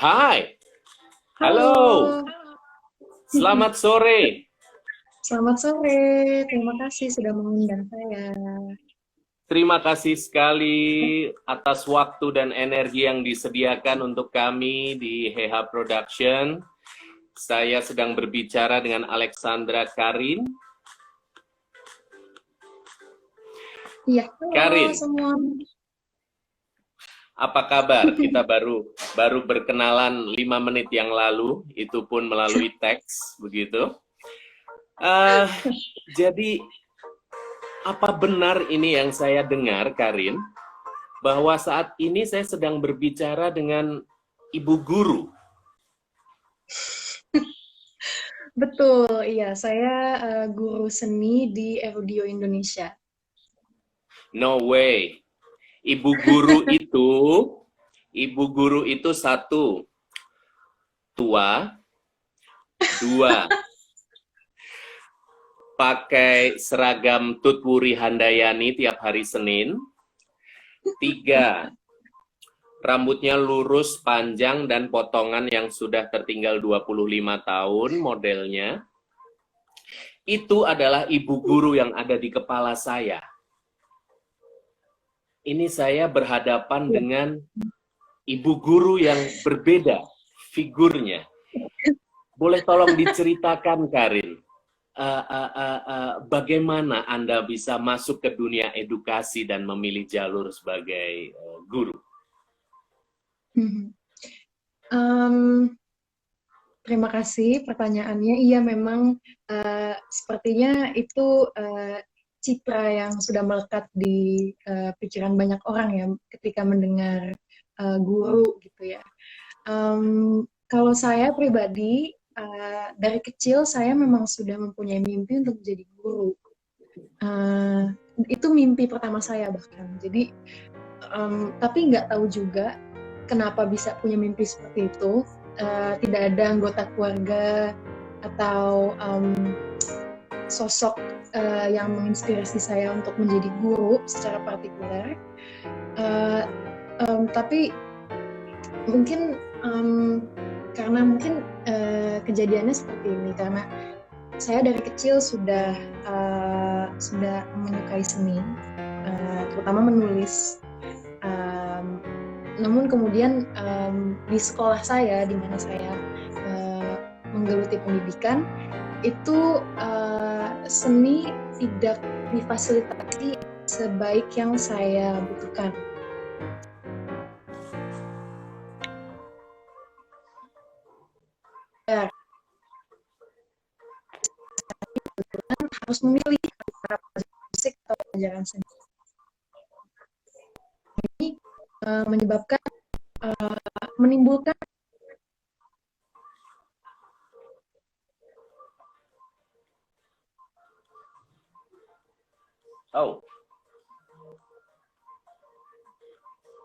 Hai, halo, Halo, selamat sore. selamat sore. Terima kasih sudah mengundang saya. Terima kasih sekali atas waktu dan energi yang disediakan untuk kami di Heha Production. Saya sedang berbicara dengan Alexandra Karin. Iya, halo Karin, semua. apa kabar? Kita baru berkenalan 5 menit yang lalu, itu pun melalui teks, begitu. Uh, jadi, apa benar ini yang saya dengar, Karin? Bahwa saat ini saya sedang berbicara dengan ibu guru. Betul, iya. Saya guru seni di Erudio Indonesia. No way. Ibu guru itu satu, tua, dua, pakai seragam Tutwuri Handayani tiap hari Senin, tiga, rambutnya lurus, panjang, dan potongan yang sudah tertinggal 25 tahun modelnya. Itu adalah ibu guru yang ada di kepala saya. Ini saya berhadapan Iya. dengan ibu guru yang berbeda figurnya. Boleh tolong diceritakan, Karin, bagaimana Anda bisa masuk ke dunia edukasi dan memilih jalur sebagai guru? Em, Terima kasih pertanyaannya. Iya, memang sepertinya itu citra yang sudah melekat di pikiran banyak orang ya ketika mendengar guru gitu ya. Kalau saya pribadi, dari kecil saya memang sudah mempunyai mimpi untuk menjadi guru. Eh, itu mimpi pertama saya bahkan. Jadi, tapi nggak tahu juga kenapa bisa punya mimpi seperti itu. Tidak ada anggota keluarga atau sosok yang menginspirasi saya untuk menjadi guru secara partikuler. Uh, tapi mungkin karena mungkin kejadiannya seperti ini karena saya dari kecil sudah menyukai seni, terutama menulis. Namun kemudian di sekolah saya, di mana saya menggeluti pendidikan, itu seni tidak difasilitasi sebaik yang saya butuhkan. Harus memilih antara musik atau pelajaran seni. Ini menyebabkan menimbulkan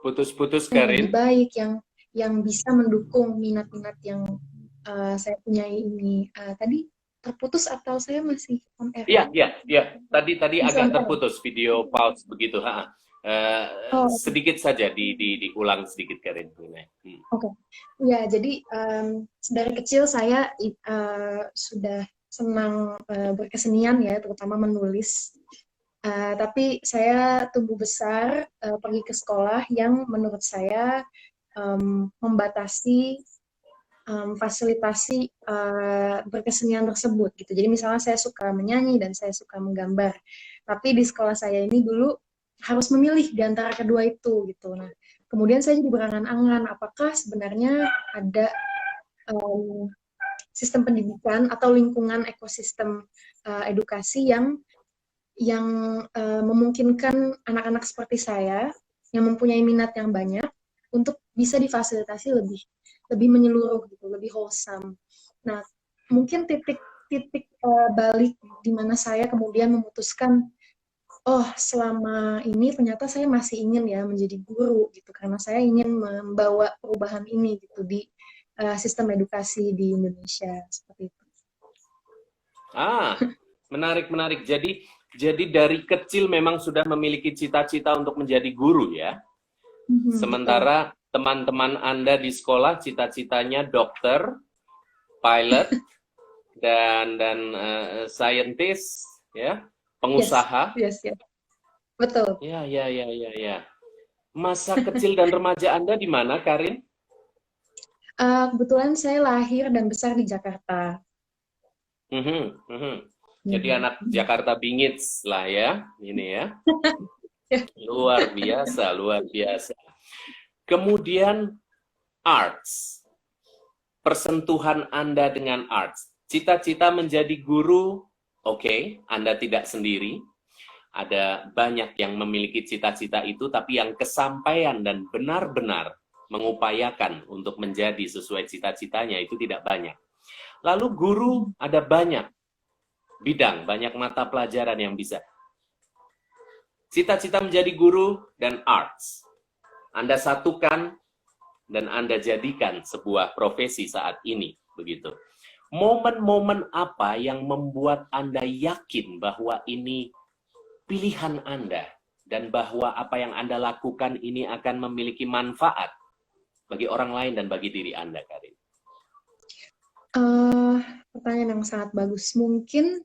Putus-putus, yang lebih Karin. baik, yang bisa mendukung minat-minat yang saya punyai ini. Tadi terputus atau saya masih on air? Iya. Tadi Masih on agak air. terputus video pause begitu. Oh, Sedikit saja diulang sedikit, Karin. oke. Ya, jadi dari kecil saya sudah senang berkesenian ya, terutama menulis. Tapi saya tumbuh besar pergi ke sekolah yang menurut saya membatasi fasilitasi berkesenian tersebut gitu. Jadi misalnya saya suka menyanyi dan saya suka menggambar, tapi di sekolah saya ini dulu harus memilih di antara kedua itu gitu. Nah, kemudian saya jadi berangan-angan apakah sebenarnya ada sistem pendidikan atau lingkungan ekosistem edukasi yang memungkinkan anak-anak seperti saya yang mempunyai minat yang banyak untuk bisa difasilitasi lebih menyeluruh gitu, lebih wholesome. Nah, mungkin titik balik di mana saya kemudian memutuskan, oh selama ini ternyata saya masih ingin ya menjadi guru gitu, karena saya ingin membawa perubahan ini gitu di sistem edukasi di Indonesia seperti itu. Menarik. Jadi dari kecil memang sudah memiliki cita-cita untuk menjadi guru ya. Betul. Sementara teman-teman Anda di sekolah cita-citanya dokter, pilot, dan scientist, ya, pengusaha. Yes, yes, betul. Ya. Masa kecil dan remaja Anda di mana, Karin? Kebetulan saya lahir dan besar di Jakarta. Mhm, mhm. Jadi Mhm. anak Jakarta Bingits lah ya, ini ya. Luar biasa, luar biasa. Kemudian arts, persentuhan Anda dengan arts. Cita-cita menjadi guru, oke, Anda tidak sendiri. Ada banyak yang memiliki cita-cita itu, tapi yang kesampaian dan benar-benar mengupayakan untuk menjadi sesuai cita-citanya itu tidak banyak. Lalu guru ada banyak bidang, banyak mata pelajaran yang bisa. Cita-cita menjadi guru dan arts. Anda satukan dan Anda jadikan sebuah profesi saat ini, begitu. Momen-momen apa yang membuat Anda yakin bahwa ini pilihan Anda dan bahwa apa yang Anda lakukan ini akan memiliki manfaat bagi orang lain dan bagi diri Anda, Karin? Pertanyaan yang sangat bagus. Mungkin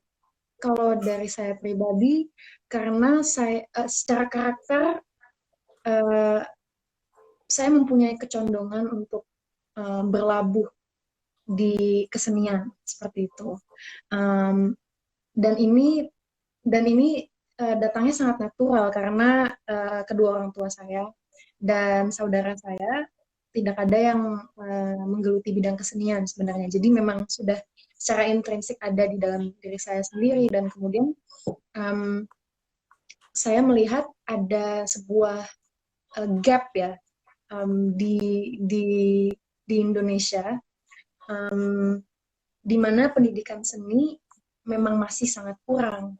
kalau dari saya pribadi, karena saya secara karakter saya mempunyai kecondongan untuk berlabuh di kesenian seperti itu. Dan ini datangnya sangat natural karena kedua orang tua saya dan saudara saya tidak ada yang menggeluti bidang kesenian sebenarnya. Jadi memang sudah secara intrinsik ada di dalam diri saya sendiri dan kemudian saya melihat ada sebuah gap ya di di di Indonesia di mana pendidikan seni memang masih sangat kurang.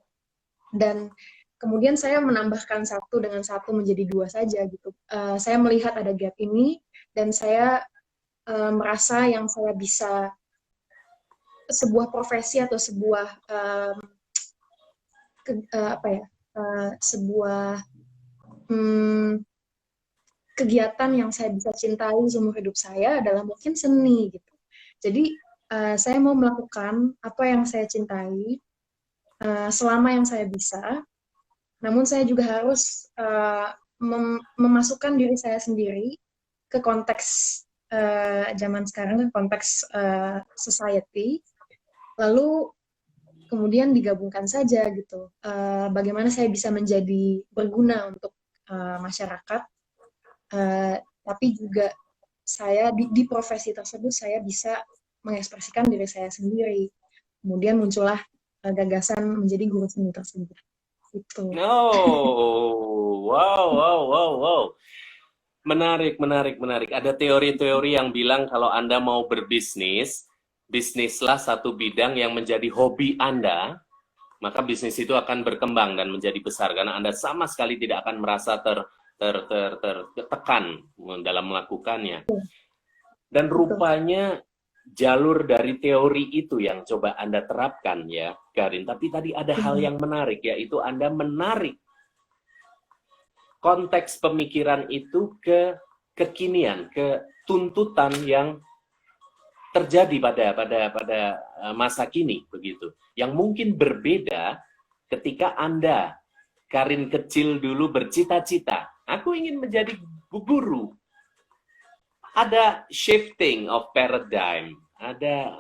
Dan kemudian saya menambahkan satu dengan satu menjadi dua saja gitu. Saya melihat ada gap ini dan saya merasa yang saya bisa sebuah profesi atau sebuah sebuah kegiatan yang saya bisa cintai seumur hidup saya adalah mungkin seni gitu. Jadi saya mau melakukan apa yang saya cintai selama yang saya bisa. Namun saya juga harus memasukkan diri saya sendiri ke konteks zaman sekarang, ke konteks society. Lalu kemudian digabungkan saja gitu. Bagaimana saya bisa menjadi berguna untuk masyarakat, tapi juga saya di profesi tersebut saya bisa mengekspresikan diri saya sendiri. Kemudian muncullah gagasan menjadi guru seni tersebut. Itu. Wow. Menarik. Ada teori-teori yang bilang kalau Anda mau berbisnis, bisnislah satu bidang yang menjadi hobi Anda, maka bisnis itu akan berkembang dan menjadi besar karena Anda sama sekali tidak akan merasa tertekan dalam melakukannya. Dan rupanya jalur dari teori itu yang coba Anda terapkan ya, Karin. Tapi tadi ada hal yang menarik, yaitu Anda menarik konteks pemikiran itu ke kekinian, ke tuntutan yang terjadi pada masa kini begitu. Yang mungkin berbeda ketika Anda, Karin kecil dulu bercita-cita, aku ingin menjadi guru. Ada shifting of paradigm, ada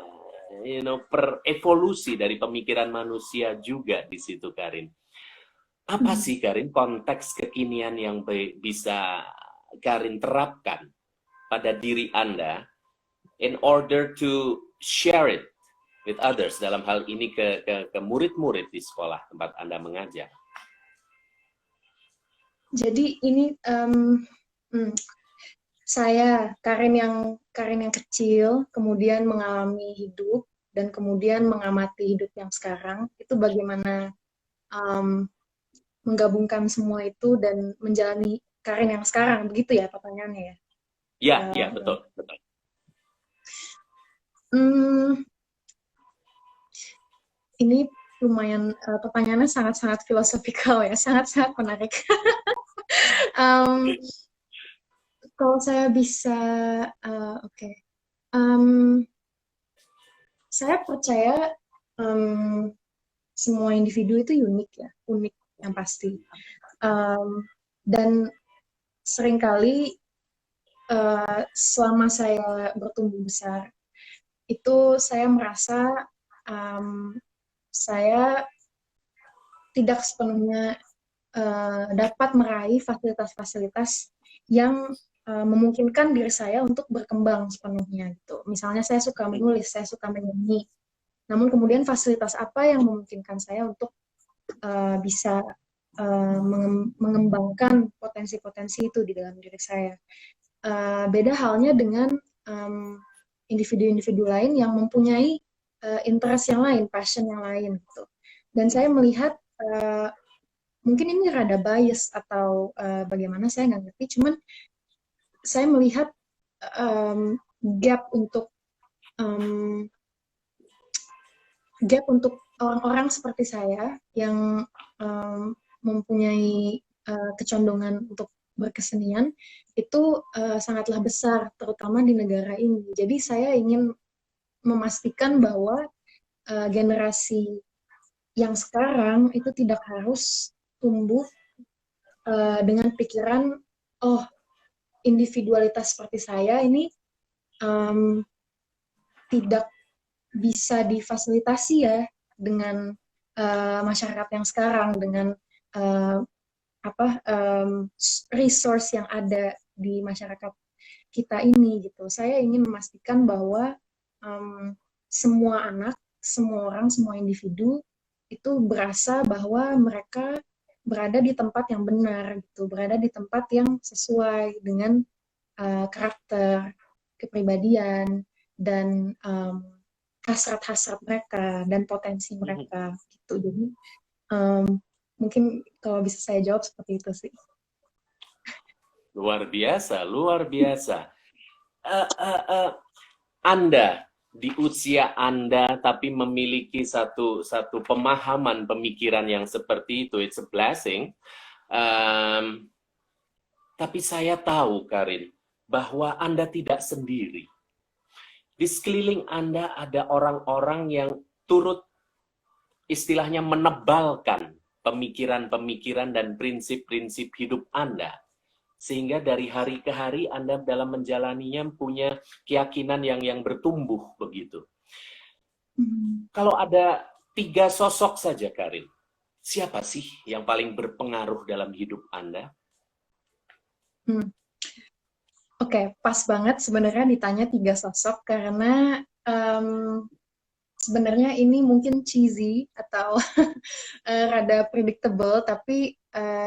evolusi dari pemikiran manusia juga di situ, Karin. Apa sih, Karin, konteks kekinian yang bisa Karin terapkan pada diri Anda in order to share it with others, dalam hal ini ke murid-murid di sekolah tempat Anda mengajar? Jadi ini saya Karin yang kecil, kemudian mengalami hidup dan kemudian mengamati hidup yang sekarang, itu bagaimana menggabungkan semua itu dan menjalani Karin yang sekarang, begitu ya pertanyaannya ya? Ya, betul. Ini lumayan pertanyaannya sangat-sangat filosofikal ya, sangat-sangat menarik. Kalau saya bisa, oke. Em, saya percaya em, semua individu itu unik ya, unik yang pasti. Em, dan seringkali selama saya bertumbuh besar, itu saya merasa em, saya tidak sepenuhnya dapat meraih fasilitas-fasilitas yang memungkinkan diri saya untuk berkembang sepenuhnya gitu. Misalnya saya suka menulis, saya suka menyanyi. Namun kemudian fasilitas apa yang memungkinkan saya untuk bisa mengembangkan potensi-potensi itu di dalam diri saya. Beda halnya dengan individu-individu lain yang mempunyai interest yang lain, passion yang lain gitu. Dan saya melihat mungkin ini rada bias atau bagaimana saya nggak ngerti, cuman saya melihat gap untuk um, orang-orang seperti saya yang mempunyai kecondongan untuk berkesenian itu sangatlah besar, terutama di negara ini. Jadi saya ingin memastikan bahwa generasi yang sekarang itu tidak harus tumbuh dengan pikiran, oh individualitas seperti saya ini tidak bisa difasilitasi ya dengan masyarakat yang sekarang, dengan resource yang ada di masyarakat kita ini gitu. Saya ingin memastikan bahwa semua anak, semua orang, semua individu itu berasa bahwa mereka berada di tempat yang benar gitu, berada di tempat yang sesuai dengan karakter, kepribadian, dan hasrat-hasrat mereka dan potensi mereka gitu. Jadi mungkin kalau bisa saya jawab seperti itu sih. Luar biasa, luar biasa. Anda di usia Anda tapi memiliki satu pemahaman pemikiran yang seperti itu, it's a blessing. Tapi saya tahu, Karin, bahwa Anda tidak sendiri. Di sekeliling Anda ada orang-orang yang turut istilahnya menebalkan pemikiran-pemikiran dan prinsip-prinsip hidup Anda. Sehingga dari hari ke hari Anda dalam menjalaninya punya keyakinan yang bertumbuh begitu. Kalau ada 3 sosok saja, Karin, siapa sih yang paling berpengaruh dalam hidup Anda? Oke, pas banget sebenarnya ditanya 3 sosok karena sebenarnya ini mungkin cheesy atau rada predictable, tapi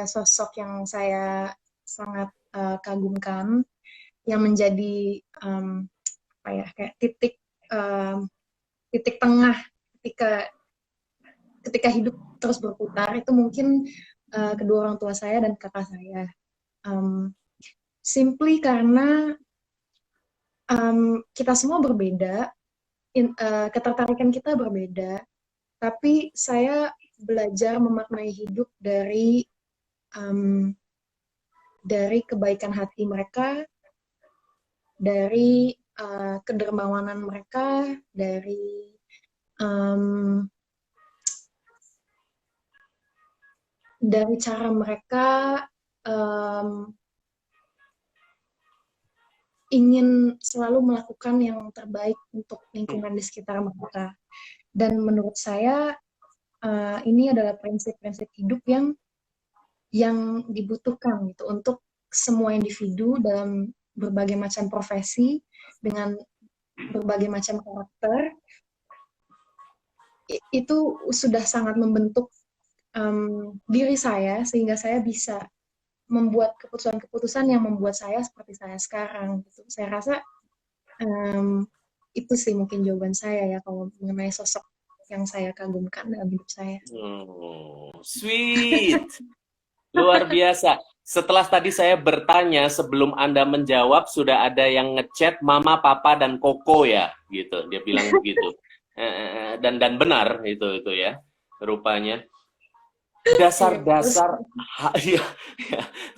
sosok yang saya sangat kagumkan, yang menjadi apa ya, kayak titik tengah ketika hidup terus berputar, itu mungkin kedua orang tua saya dan kakak saya. Simply karena kita semua berbeda, ketertarikan kita berbeda, tapi saya belajar memaknai hidup dari kebaikan hati mereka, dari kedermawanan mereka, dari cara mereka ingin selalu melakukan yang terbaik untuk lingkungan di sekitar mereka. Dan menurut saya ini adalah prinsip-prinsip hidup yang dibutuhkan gitu untuk semua individu dalam berbagai macam profesi dengan berbagai macam karakter. Itu sudah sangat membentuk diri saya sehingga saya bisa membuat keputusan-keputusan yang membuat saya seperti saya sekarang gitu. Saya rasa itu sih mungkin jawaban saya ya kalau mengenai sosok yang saya kagumkan dalam hidup saya. Sweet. Luar biasa. Setelah tadi saya bertanya, sebelum Anda menjawab, sudah ada yang ngechat Mama, Papa, dan Koko ya, gitu. Dia bilang begitu. Dan benar itu ya, rupanya. Dasar-dasar,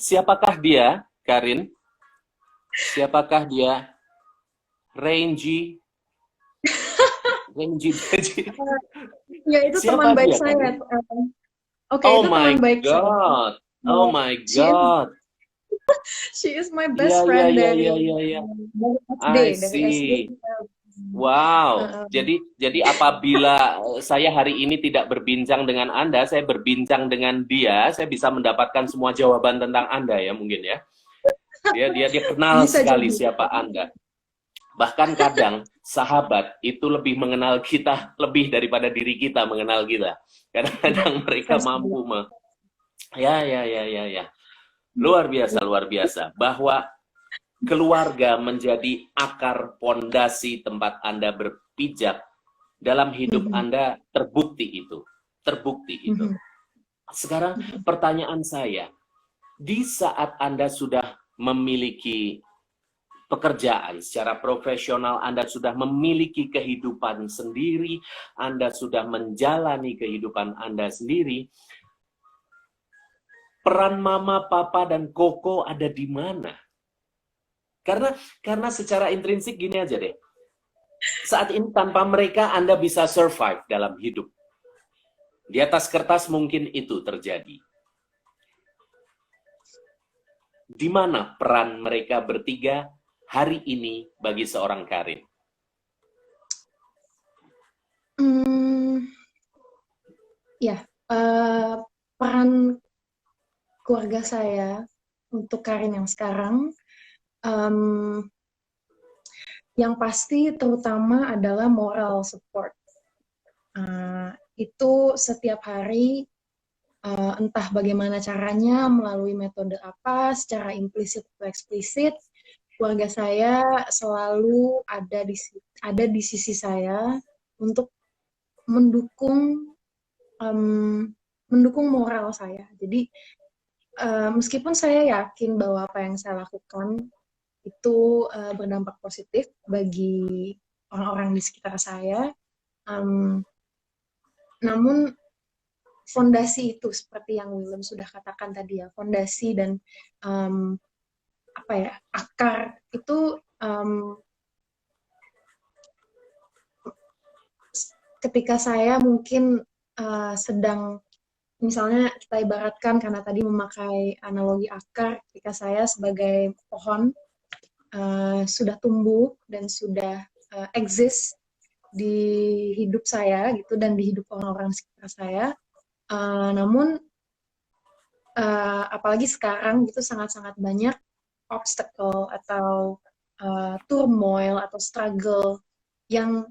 siapakah dia, Karin? Siapakah dia? Renji, Renji Daji. Ya, itu teman Siapa baik dia, saya. Kak? Oke, Oh itu teman my baik saya. God. Oh my She is God. she is my Iya, best iya, friend iya, iya, iya, iya. dari SD, I dari SD. see. Wow. Jadi apabila saya hari ini tidak berbincang dengan Anda, saya berbincang dengan dia, saya bisa mendapatkan semua jawaban tentang Anda ya mungkin ya. Dia kenal Bisa sekali jadi. siapa Anda. Bahkan kadang sahabat itu lebih mengenal kita lebih daripada diri kita mengenal kita. Ya, Kadang-kadang mereka saya setuju. mampu ya ya ya ya ya. Luar biasa bahwa keluarga menjadi akar pondasi tempat Anda berpijak dalam hidup Mhm, Anda terbukti itu. Terbukti itu. mhm, Sekarang mhm, pertanyaan saya, di saat Anda sudah memiliki pekerjaan secara profesional, Anda sudah memiliki kehidupan sendiri, Anda sudah menjalani kehidupan Anda sendiri, peran mama, papa, dan koko ada di mana? Karena secara intrinsik gini aja deh. Saat ini tanpa mereka Anda bisa survive dalam hidup. Di atas kertas mungkin itu terjadi. Di mana peran mereka bertiga hari ini bagi seorang Karin? Hmm, ya, peran keluarga saya untuk Karin yang sekarang, em, yang pasti terutama adalah moral support. Itu setiap hari, entah bagaimana caranya, melalui metode apa, secara implisit atau eksplisit, keluarga saya selalu ada di sisi saya untuk mendukung mendukung moral saya. Jadi meskipun saya yakin bahwa apa yang saya lakukan itu berdampak positif bagi orang-orang di sekitar saya, um, namun fondasi itu seperti yang Willem sudah katakan tadi ya, fondasi dan um, apa ya akar itu ketika saya mungkin sedang misalnya kita ibaratkan karena tadi memakai analogi akar, ketika saya sebagai pohon sudah tumbuh dan sudah exist di hidup saya gitu dan di hidup orang-orang sekitar saya. Namun apalagi sekarang gitu sangat-sangat banyak obstacle atau turmoil atau struggle yang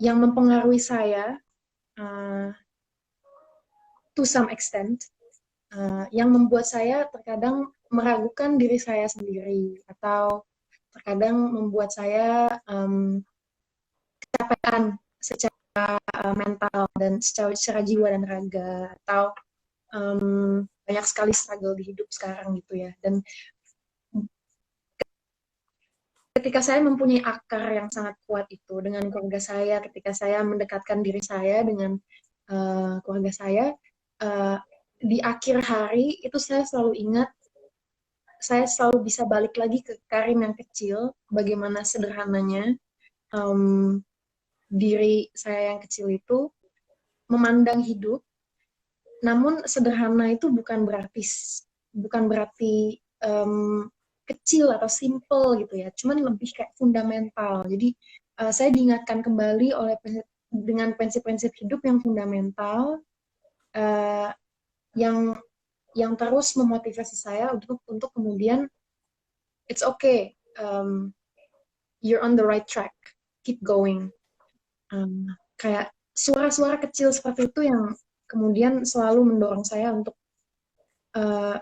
mempengaruhi saya uh, to some extent, yang membuat saya terkadang meragukan diri saya sendiri atau terkadang membuat saya kecapean secara mental dan secara jiwa dan raga atau banyak sekali struggle di hidup sekarang gitu ya. Dan ketika saya mempunyai akar yang sangat kuat itu dengan keluarga saya, ketika saya mendekatkan diri saya dengan keluarga saya, uh, di akhir hari itu saya selalu ingat, saya selalu bisa balik lagi ke Karin yang kecil, bagaimana sederhananya um, diri saya yang kecil itu memandang hidup. Namun sederhana itu bukan berarti kecil atau simple gitu ya, cuman lebih kayak fundamental. Jadi saya diingatkan kembali dengan prinsip-prinsip hidup yang fundamental, uh, yang terus memotivasi saya untuk kemudian it's okay, you're on the right track, keep going. Kayak suara-suara kecil seperti itu yang kemudian selalu mendorong saya untuk uh,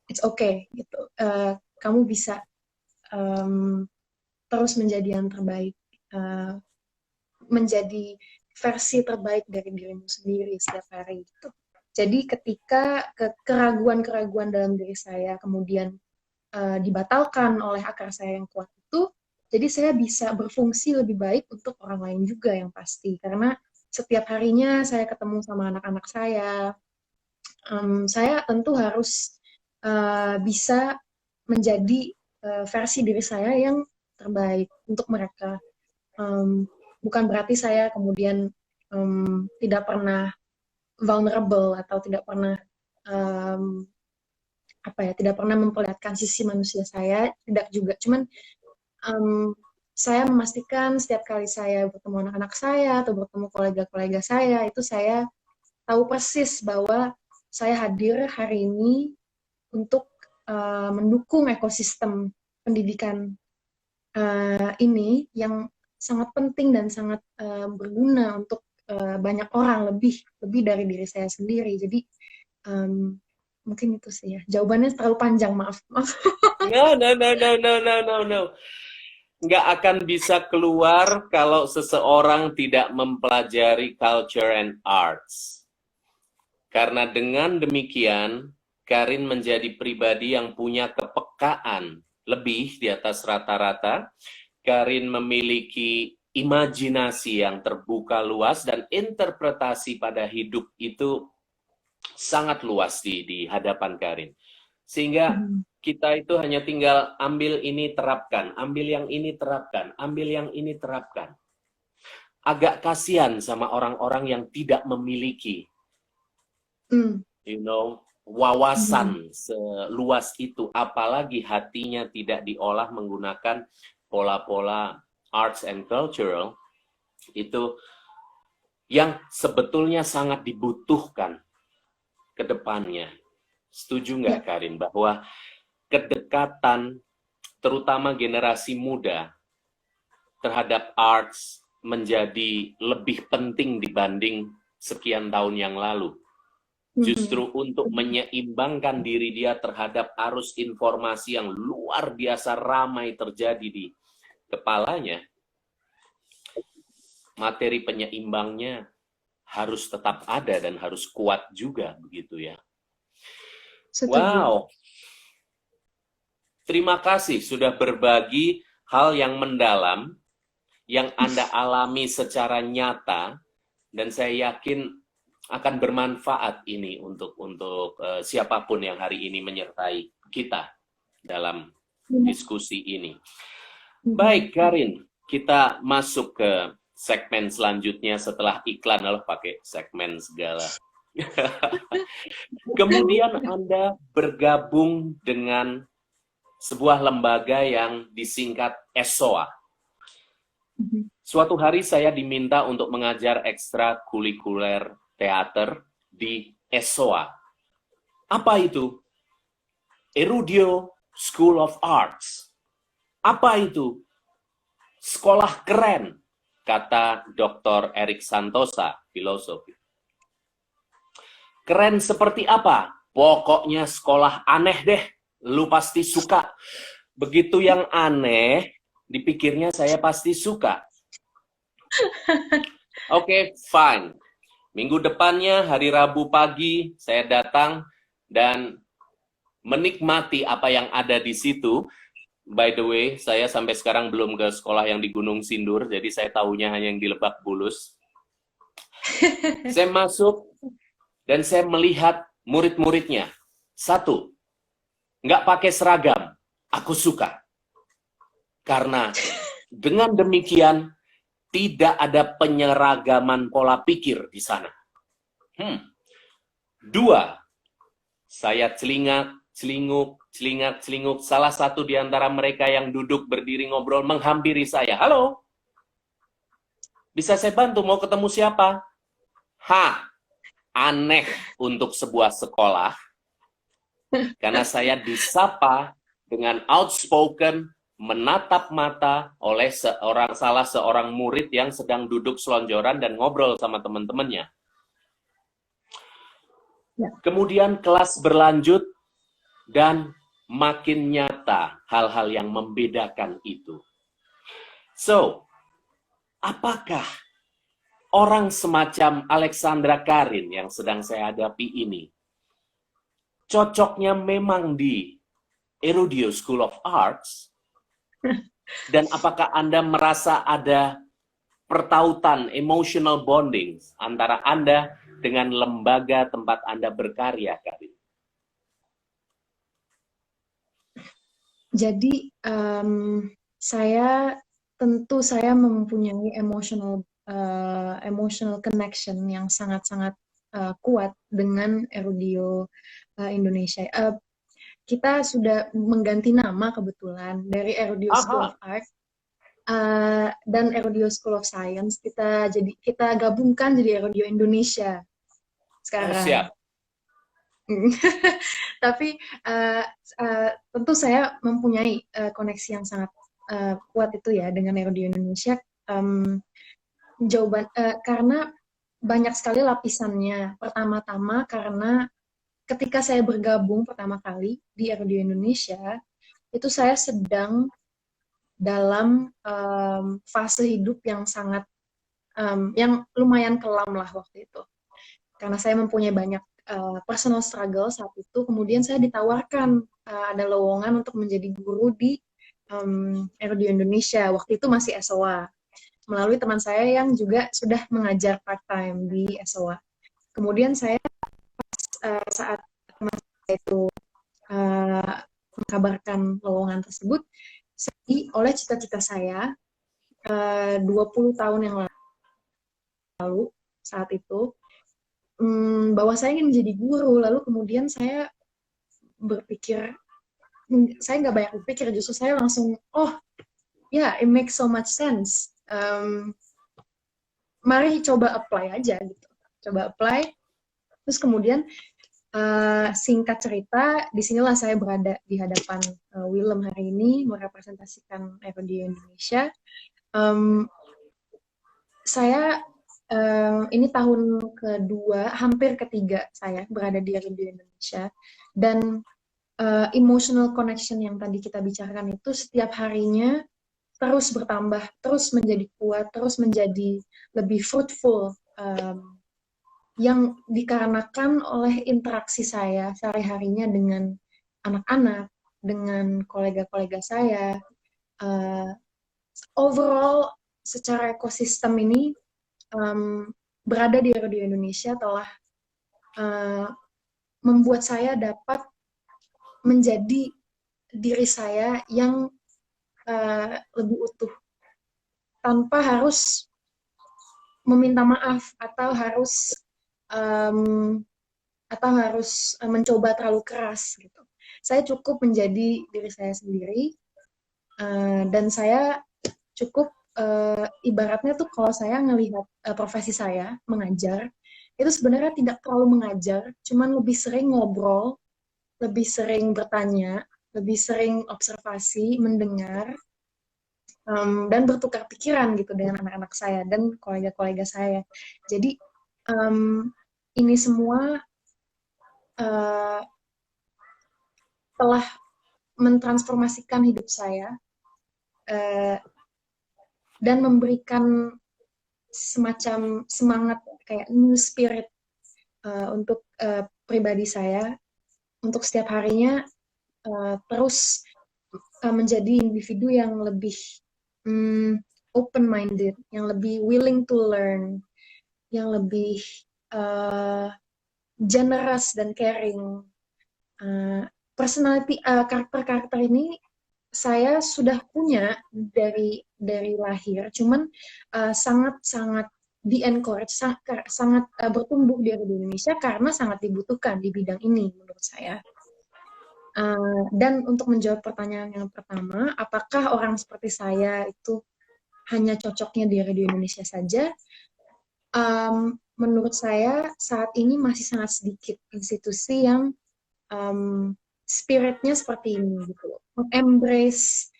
it's okay gitu. Kamu bisa um, terus menjadi yang terbaik, uh, menjadi versi terbaik dari dirimu sendiri setiap hari gitu. Jadi ketika keraguan-keraguan dalam diri saya kemudian dibatalkan oleh akar saya yang kuat itu, jadi saya bisa berfungsi lebih baik untuk orang lain juga yang pasti. Karena setiap harinya saya ketemu sama anak-anak saya tentu harus bisa menjadi versi diri saya yang terbaik untuk mereka. Bukan berarti saya kemudian tidak pernah vulnerable atau tidak pernah tidak pernah memperlihatkan sisi manusia saya, tidak juga. Cuman saya memastikan setiap kali saya bertemu anak-anak saya atau bertemu kolega-kolega saya, itu saya tahu persis bahwa saya hadir hari ini untuk mendukung ekosistem pendidikan ini yang sangat penting dan sangat berguna untuk banyak orang, lebih dari diri saya sendiri. Jadi mungkin itu sih ya. Jawabannya terlalu panjang, maaf. No, no, no, no, no, no, no, no. Nggak akan bisa keluar kalau seseorang tidak mempelajari culture and arts. Karena dengan demikian, Karin menjadi pribadi yang punya kepekaan lebih di atas rata-rata. Karin memiliki imajinasi yang terbuka luas dan interpretasi pada hidup itu sangat luas di hadapan Karin. Sehingga kita itu hanya tinggal ambil ini terapkan, ambil yang ini terapkan, ambil yang ini terapkan. Agak kasihan sama orang-orang yang tidak memiliki wawasan seluas itu, apalagi hatinya tidak diolah menggunakan pola-pola arts and cultural, itu yang sebetulnya sangat dibutuhkan ke depannya. Setuju nggak, Karin, bahwa kedekatan terutama generasi muda terhadap arts menjadi lebih penting dibanding sekian tahun yang lalu? Justru untuk menyeimbangkan diri dia terhadap arus informasi yang luar biasa ramai terjadi di kepalanya, materi penyeimbangnya harus tetap ada dan harus kuat juga, begitu ya. Setuju. Wow. Terima kasih sudah berbagi hal yang mendalam yang Anda alami secara nyata, dan saya yakin akan bermanfaat ini untuk siapapun yang hari ini menyertai kita dalam diskusi ini. Baik, Karin, kita masuk ke segmen selanjutnya setelah iklan. Lalu pakai segmen segala. Kemudian Anda bergabung dengan sebuah lembaga yang disingkat ESOA. Suatu hari saya diminta untuk mengajar ekstrakurikuler teater di ESOA. Apa itu? Erudio School of Arts. Apa itu? Sekolah keren, kata Dr. Erik Santosa, filosofi. Keren seperti apa? Pokoknya sekolah aneh deh, lu pasti suka. Begitu yang aneh, dipikirnya saya pasti suka. Oke, fine. Minggu depannya, hari Rabu pagi, saya datang dan menikmati apa yang ada di situ. By the way, saya sampai sekarang belum ke sekolah yang di Gunung Sindur, jadi saya tahunya hanya yang di Lebak Bulus. Saya masuk dan saya melihat murid-muridnya. Satu, nggak pakai seragam. Aku suka. Karena dengan demikian, tidak ada penyeragaman pola pikir di sana. Dua, saya celinguk. Salah satu di antara mereka yang duduk berdiri ngobrol menghampiri saya. Halo, bisa saya bantu? Mau ketemu siapa? Aneh untuk sebuah sekolah. Karena saya disapa dengan outspoken, menatap mata oleh salah seorang murid yang sedang duduk selonjoran dan ngobrol sama teman-temannya. Kemudian kelas berlanjut dan makin nyata hal-hal yang membedakan itu. So, apakah orang semacam Alexandra Karin yang sedang saya hadapi ini cocoknya memang di Erudio School of Arts? Dan apakah Anda merasa ada pertautan, emotional bonding antara Anda dengan lembaga tempat Anda berkarya, Karin? Jadi saya tentu saya mempunyai emotional connection yang sangat-sangat kuat dengan Erudio Indonesia. Kita sudah mengganti nama kebetulan dari Erudio School of Aha, Art dan Erudio School of Science. Kita gabungkan jadi Erudio Indonesia sekarang. siap. Tapi uh, tentu saya mempunyai koneksi yang sangat kuat itu ya dengan Euro di Indonesia. Um, karena banyak sekali lapisannya. Pertama-tama karena ketika saya bergabung pertama kali di Euro di Indonesia, itu saya sedang dalam fase hidup yang sangat yang lumayan kelam lah waktu itu. Karena saya mempunyai banyak personal struggle saat itu, kemudian saya ditawarkan ada lowongan untuk menjadi guru di Erudio Indonesia. Waktu itu masih SOA, melalui teman saya yang juga sudah mengajar part-time di SOA. Kemudian saya saat teman saya itu uh, mengkabarkan lowongan tersebut, sedih oleh cita-cita saya 20 tahun yang lalu saat itu, bahwa saya ingin menjadi guru. Lalu kemudian saya berpikir, saya nggak banyak berpikir, justru saya langsung, oh ya, yeah, it makes so much sense. Mari coba apply aja gitu. Coba apply. Terus kemudian singkat cerita, disinilah saya berada di hadapan Willem hari ini merepresentasikan Erodio Indonesia. Saya ini tahun kedua, hampir ketiga saya berada di Erodio Indonesia, dan emotional connection yang tadi kita bicarakan itu setiap harinya terus bertambah, terus menjadi kuat, terus menjadi lebih fruitful, yang dikarenakan oleh interaksi saya sehari-harinya dengan anak-anak, dengan kolega-kolega saya. Uh, Overall, secara ekosistem ini berada di Radio Indonesia telah uh, membuat saya dapat menjadi diri saya yang lebih utuh, tanpa harus meminta maaf um, atau harus mencoba terlalu keras gitu. Saya cukup menjadi diri saya sendiri, dan saya cukup ibaratnya tuh kalau saya ngelihat profesi saya mengajar, itu sebenarnya tidak terlalu mengajar, cuman lebih sering ngobrol, lebih sering bertanya, lebih sering observasi, mendengar, dan bertukar pikiran gitu dengan anak-anak saya dan kolega-kolega saya. Jadi ini semua uh, telah mentransformasikan hidup saya uh, dan memberikan semacam semangat kayak new spirit untuk pribadi saya, untuk setiap harinya terus menjadi individu yang lebih open-minded, yang lebih willing to learn, yang lebih generous dan caring. Personality, karakter-karakter ini saya sudah punya dari lahir, cuman sangat-sangat di-encourage, sangat bertumbuh di Indonesia karena sangat dibutuhkan di bidang ini menurut saya. Dan untuk menjawab pertanyaan yang pertama, apakah orang seperti saya itu hanya cocoknya di Radio Indonesia saja? Menurut saya saat ini masih sangat sedikit institusi yang spiritnya seperti ini gitu loh. Embrace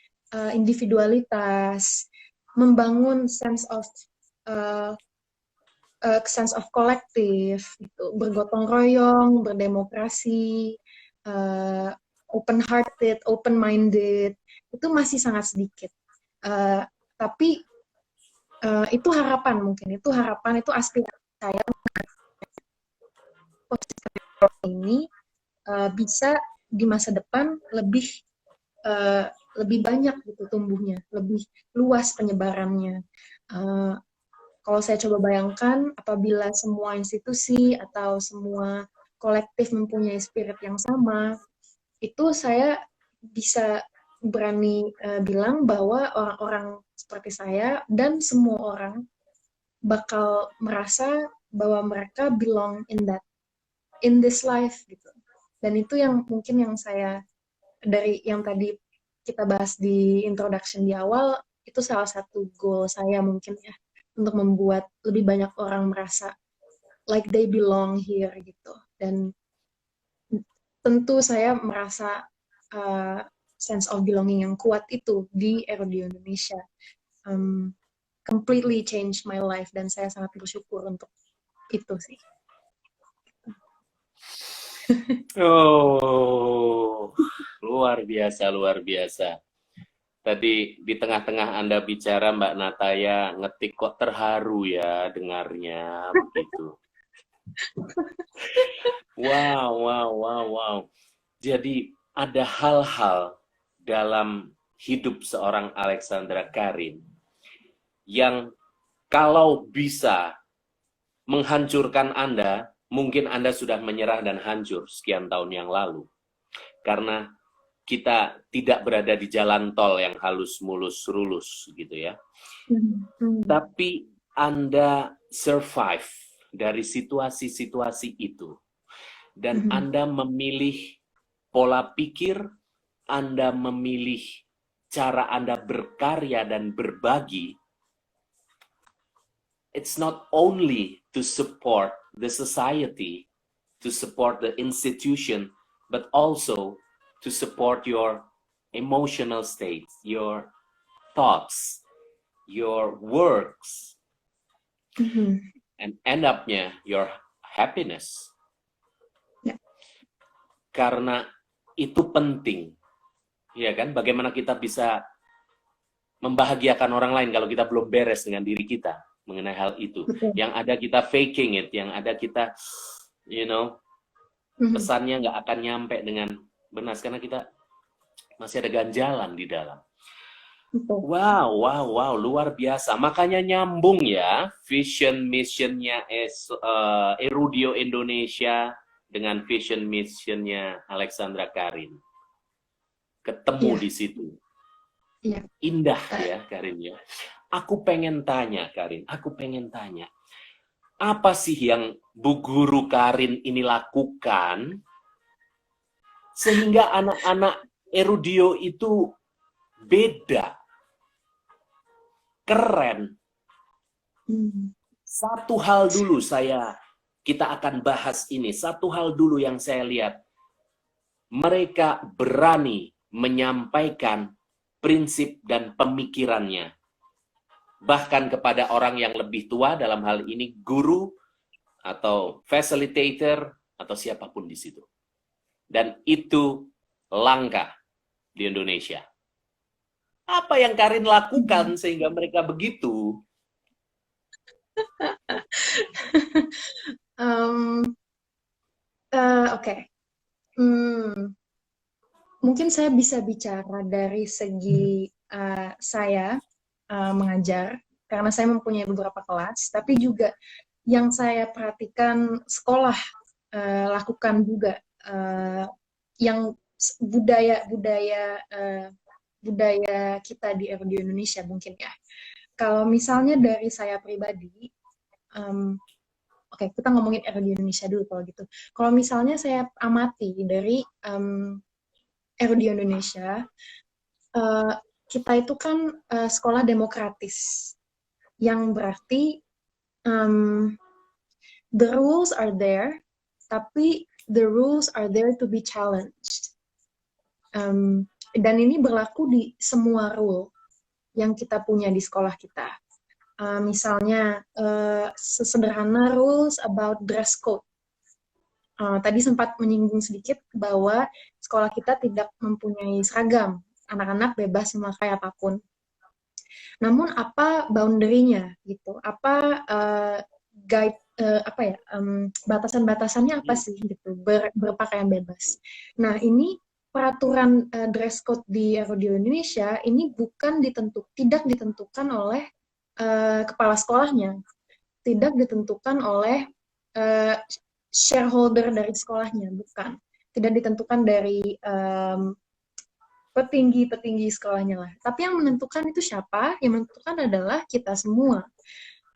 individualitas, membangun uh, sense of kolektif, gitu. Bergotong royong, berdemokrasi, open hearted, open minded, itu masih sangat sedikit. Tapi itu harapan, mungkin itu harapan, itu aspirasi saya ini bisa di masa depan lebih banyak gitu tumbuhnya, lebih luas penyebarannya. Kalau saya coba bayangkan, apabila semua institusi atau semua kolektif mempunyai spirit yang sama, itu saya bisa berani bilang bahwa orang-orang seperti saya dan semua orang bakal merasa bahwa mereka belong in this life gitu. Dan itu yang mungkin yang saya dari yang tadi kita bahas di introduction di awal, itu salah satu goal saya mungkin ya, untuk membuat lebih banyak orang merasa like they belong here gitu. Dan tentu saya merasa sense of belonging yang kuat itu di Erodi Indonesia. Completely changed my life dan saya sangat bersyukur untuk itu sih. Oh, luar biasa, luar biasa. Tadi di tengah-tengah Anda bicara, Mbak Nataya ngetik kok terharu ya dengarnya begitu. Wow, wow, wow, wow. Jadi ada hal-hal dalam hidup seorang Alexandra Karin yang kalau bisa menghancurkan Anda, mungkin Anda sudah menyerah dan hancur sekian tahun yang lalu. Karena kita tidak berada di jalan tol yang halus mulus rulus gitu ya. Tapi Anda survive dari situasi-situasi itu. Dan Anda memilih pola pikir, Anda memilih cara Anda berkarya dan berbagi. It's not only to support the society, to support the institution, but also to support your emotional states, your thoughts, your works, and end up-nya your happiness. Karena itu penting, ya kan? Bagaimana kita bisa membahagiakan orang lain kalau kita belum beres dengan diri kita mengenai hal itu. Yang ada kita faking it, yang ada kita, pesannya nggak akan nyampe dengan benar karena kita masih ada ganjalan di dalam. Wow, wow, wow, luar biasa. Makanya nyambung ya vision missionnya Erudio Indonesia dengan vision missionnya Alexandra Karin. Ketemu di situ. Indah ya Karin ya. Aku pengen tanya Karin, apa sih yang Bu Guru Karin ini lakukan sehingga anak-anak Erudio itu beda, keren. Satu hal dulu kita akan bahas ini. Satu hal dulu yang saya lihat. Mereka berani menyampaikan prinsip dan pemikirannya. Bahkan kepada orang yang lebih tua, dalam hal ini guru atau facilitator atau siapapun di situ. Dan itu langka di Indonesia. Apa yang Karin lakukan sehingga mereka begitu? Oke. Mungkin saya bisa bicara dari segi saya mengajar, karena saya mempunyai beberapa kelas, tapi juga yang saya perhatikan sekolah lakukan juga, yang budaya kita di Erodi Indonesia mungkin ya. Kalau misalnya dari saya pribadi, oke, kita ngomongin Erodi Indonesia dulu kalau gitu. Kalau misalnya saya amati dari Erodi Indonesia, kita itu kan sekolah demokratis, yang berarti the rules are there, tapi the rules are there to be challenged. Dan ini berlaku di semua rule yang kita punya di sekolah kita. Misalnya, sesederhana rules about dress code. Tadi sempat menyinggung sedikit bahwa sekolah kita tidak mempunyai seragam. Anak-anak bebas memakai apapun. Namun apa boundary-nya gitu? Apa batasan-batasannya apa sih gitu? Berpakaian bebas. Nah, ini peraturan dress code di Erodi Indonesia ini tidak ditentukan oleh kepala sekolahnya, tidak ditentukan oleh shareholder dari sekolahnya, bukan. Tidak ditentukan dari petinggi-petinggi sekolahnya lah. Tapi yang menentukan itu siapa? Yang menentukan adalah kita semua.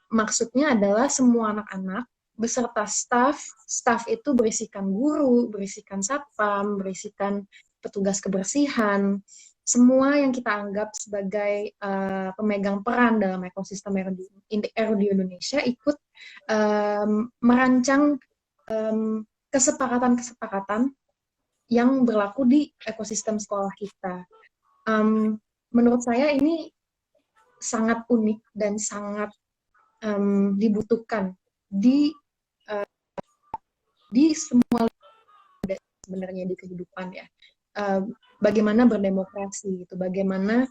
Maksudnya adalah semua anak-anak beserta staff itu berisikan guru, berisikan satpam, berisikan petugas kebersihan, semua yang kita anggap sebagai pemegang peran dalam ekosistem RU di Indonesia ikut merancang kesepakatan-kesepakatan yang berlaku di ekosistem sekolah kita. Menurut saya ini sangat unik dan sangat dibutuhkan di semua sebenarnya di kehidupan ya. Bagaimana berdemokrasi itu, bagaimana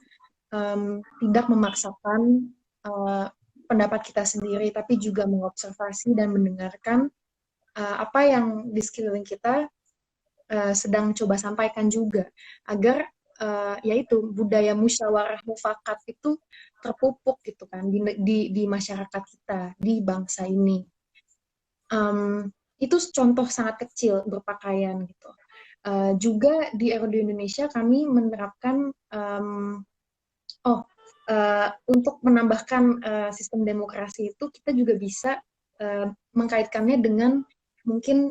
tidak memaksakan pendapat kita sendiri, tapi juga mengobservasi dan mendengarkan apa yang di sekeliling kita sedang coba sampaikan juga, agar yaitu budaya musyawarah mufakat itu terpupuk gitu kan di masyarakat kita, di bangsa ini. Itu contoh sangat kecil berpakaian gitu. Juga di RU Indonesia kami menerapkan untuk menambahkan sistem demokrasi itu kita juga bisa mengkaitkannya dengan mungkin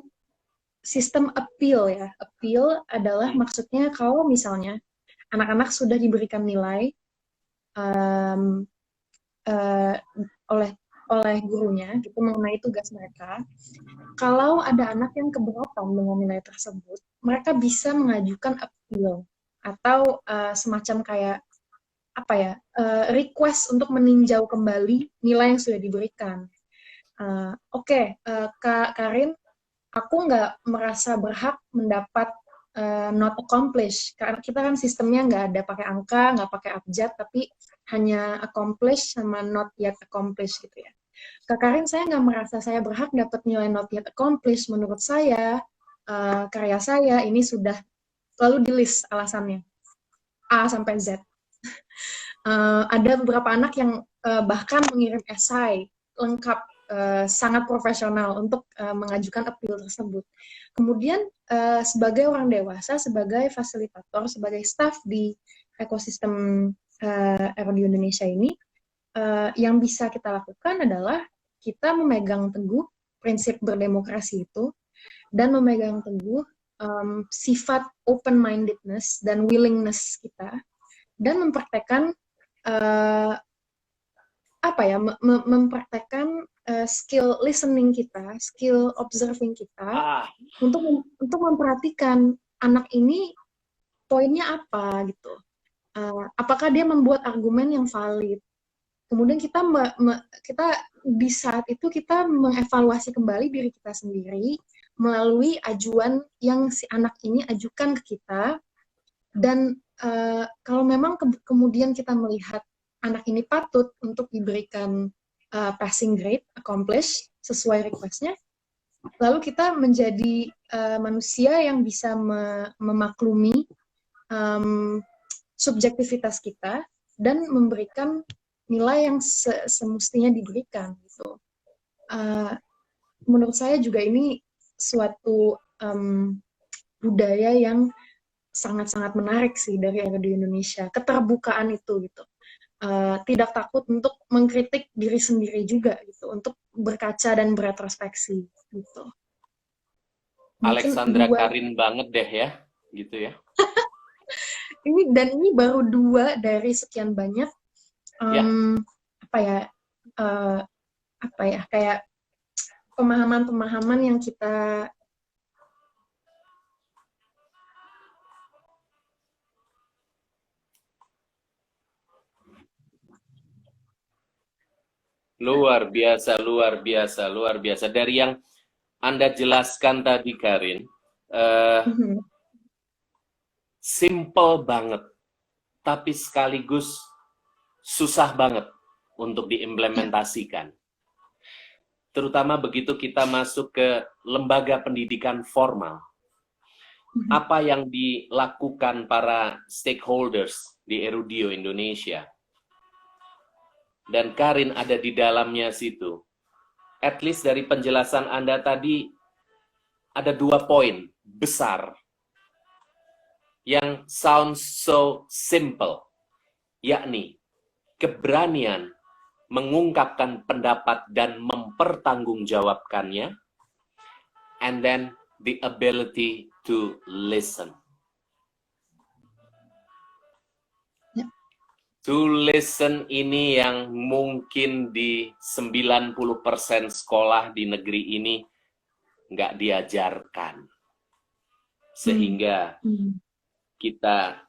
sistem appeal ya. Appeal adalah maksudnya kalau misalnya anak-anak sudah diberikan nilai oleh gurunya gitu mengenai tugas mereka. Kalau ada anak yang keberatan dengan nilai tersebut, mereka bisa mengajukan appeal atau semacam kayak apa ya, request untuk meninjau kembali nilai yang sudah diberikan. Oke, Kak Karin, aku nggak merasa berhak mendapat not accomplished, karena kita kan sistemnya nggak ada pakai angka, nggak pakai abjad, tapi hanya accomplished sama not yet accomplished gitu ya. Kak Karin, saya nggak merasa saya berhak dapat nilai not yet accomplished. Menurut saya, karya saya ini sudah lalu di list alasannya, A sampai Z. Ada beberapa anak yang bahkan mengirim esai lengkap, sangat profesional untuk mengajukan appeal tersebut. Kemudian sebagai orang dewasa, sebagai fasilitator, sebagai staff di ekosistem RU Indonesia ini, yang bisa kita lakukan adalah kita memegang teguh prinsip berdemokrasi itu dan memegang teguh sifat open-mindedness dan willingness kita dan mempraktekkan mempraktekkan skill listening kita, skill observing kita untuk memperhatikan anak ini poinnya apa gitu. Apakah dia membuat argumen yang valid? Kemudian kita di saat itu kita mengevaluasi kembali diri kita sendiri melalui ajuan yang si anak ini ajukan ke kita. Dan kalau memang kemudian kita melihat anak ini patut untuk diberikan passing grade, accomplish, sesuai request-nya, lalu kita menjadi manusia yang bisa memaklumi subjektivitas kita dan memberikan nilai yang semestinya diberikan gitu. Menurut saya juga ini suatu budaya yang sangat-sangat menarik sih dari RU Indonesia, keterbukaan itu gitu. Tidak takut untuk mengkritik diri sendiri juga gitu, untuk berkaca dan beretrospeksi gitu. Alexandra Karin banget deh ya, gitu ya. Ini baru 2 dari sekian banyak kayak pemahaman-pemahaman yang kita luar biasa. Dari yang Anda jelaskan tadi, Karin, simple banget, tapi sekaligus susah banget untuk diimplementasikan. Terutama begitu kita masuk ke lembaga pendidikan formal. Apa yang dilakukan para stakeholders di Erudio Indonesia. Dan Karin ada di dalamnya situ. At least dari penjelasan Anda tadi, ada 2 poin besar yang sounds so simple, yakni keberanian mengungkapkan pendapat dan mempertanggungjawabkannya, and then the ability to listen. To listen ini yang mungkin di 90% sekolah di negeri ini nggak diajarkan. Sehingga kita